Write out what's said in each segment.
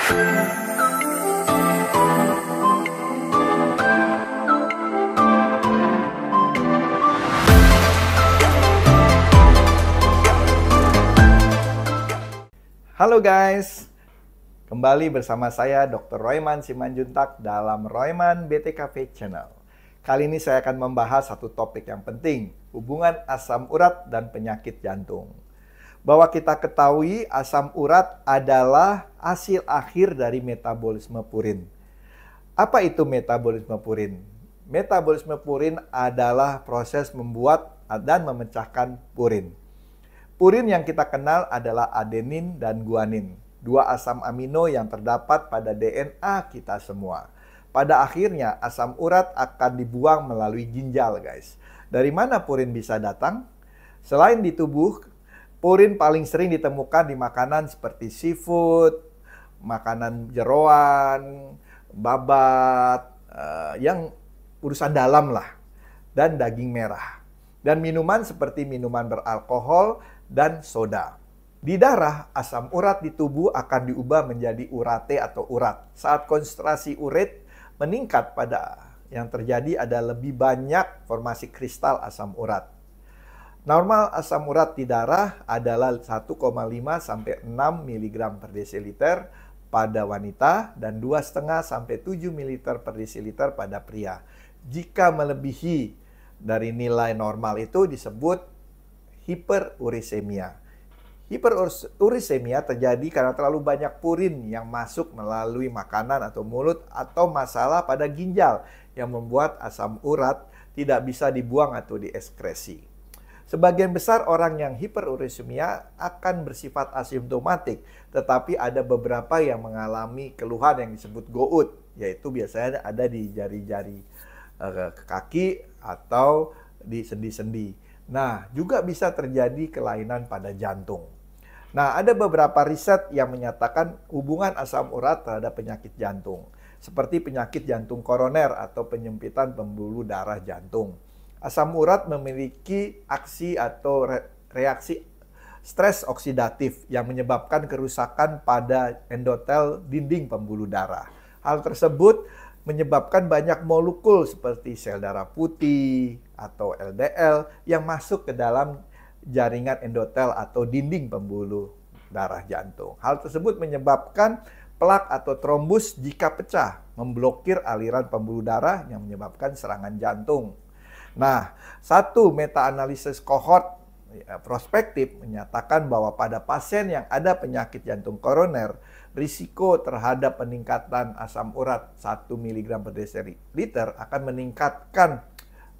Halo guys, kembali bersama saya Dr. Royman Simanjuntak dalam Royman BTKV Channel. Kali ini saya akan membahas satu topik yang penting, hubungan asam urat dan penyakit jantung. Bahwa kita ketahui asam urat adalah hasil akhir dari metabolisme purin. Apa itu metabolisme purin? Metabolisme purin adalah proses membuat dan memecahkan purin. Purin yang kita kenal adalah adenin dan guanin, dua asam amino yang terdapat pada DNA kita semua. Pada akhirnya asam urat akan dibuang melalui ginjal, guys. Dari mana purin bisa datang? Selain di tubuh, purin paling sering ditemukan di makanan seperti seafood, makanan jeroan, babat, yang urusan dalam lah, dan daging merah. Dan minuman seperti minuman beralkohol dan soda. Di darah, asam urat di tubuh akan diubah menjadi urate atau urat. Saat konsentrasi uret meningkat, yang terjadi ada lebih banyak formasi kristal asam urat. Normal asam urat di darah adalah 1,5 sampai 6 mg per desiliter pada wanita dan 2,5 sampai 7 ml per desiliter pada pria. Jika melebihi dari nilai normal itu disebut hiperurisemia. Hiperurisemia terjadi karena terlalu banyak purin yang masuk melalui makanan atau mulut atau masalah pada ginjal yang membuat asam urat tidak bisa dibuang atau dieskresi. Sebagian besar orang yang hiperurisemia akan bersifat asimptomatik, tetapi ada beberapa yang mengalami keluhan yang disebut gout, yaitu biasanya ada di jari-jari kaki atau di sendi-sendi. Nah, juga bisa terjadi kelainan pada jantung. Nah, ada beberapa riset yang menyatakan hubungan asam urat terhadap penyakit jantung, seperti penyakit jantung koroner atau penyempitan pembuluh darah jantung. Asam urat memiliki aksi atau reaksi stres oksidatif yang menyebabkan kerusakan pada endotel dinding pembuluh darah. Hal tersebut menyebabkan banyak molekul seperti sel darah putih atau LDL yang masuk ke dalam jaringan endotel atau dinding pembuluh darah jantung. Hal tersebut menyebabkan plak atau trombus jika pecah, memblokir aliran pembuluh darah yang menyebabkan serangan jantung. Nah, satu meta-analisis kohort prospektif menyatakan bahwa pada pasien yang ada penyakit jantung koroner, risiko terhadap peningkatan asam urat 1 mg per desiliter akan meningkatkan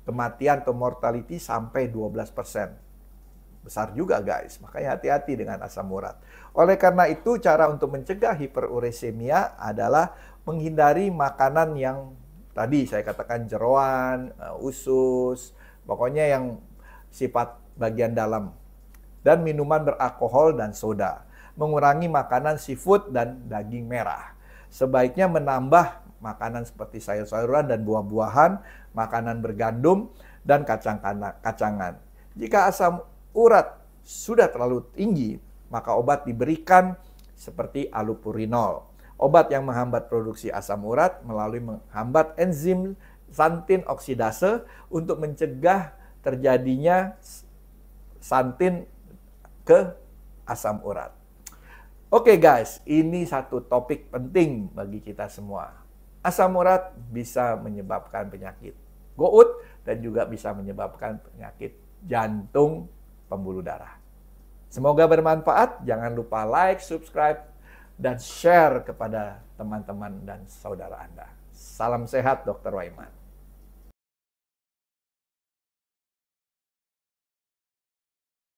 kematian atau mortality sampai 12%. Besar juga guys, makanya hati-hati dengan asam urat. Oleh karena itu, cara untuk mencegah hiperurisemia adalah menghindari makanan yang tadi saya katakan jeroan, usus, pokoknya yang sifat bagian dalam. Dan minuman beralkohol dan soda. Mengurangi makanan seafood dan daging merah. Sebaiknya menambah makanan seperti sayur-sayuran dan buah-buahan, makanan bergandum, dan kacang-kacangan. Jika asam urat sudah terlalu tinggi, maka obat diberikan seperti allopurinol. Obat yang menghambat produksi asam urat melalui menghambat enzim santin oksidase untuk mencegah terjadinya santin ke asam urat. Oke guys, ini satu topik penting bagi kita semua. Asam urat bisa menyebabkan penyakit gout dan juga bisa menyebabkan penyakit jantung pembuluh darah. Semoga bermanfaat. Jangan lupa like, subscribe, dan share kepada teman-teman dan saudara Anda. Salam sehat, Dr. Royman.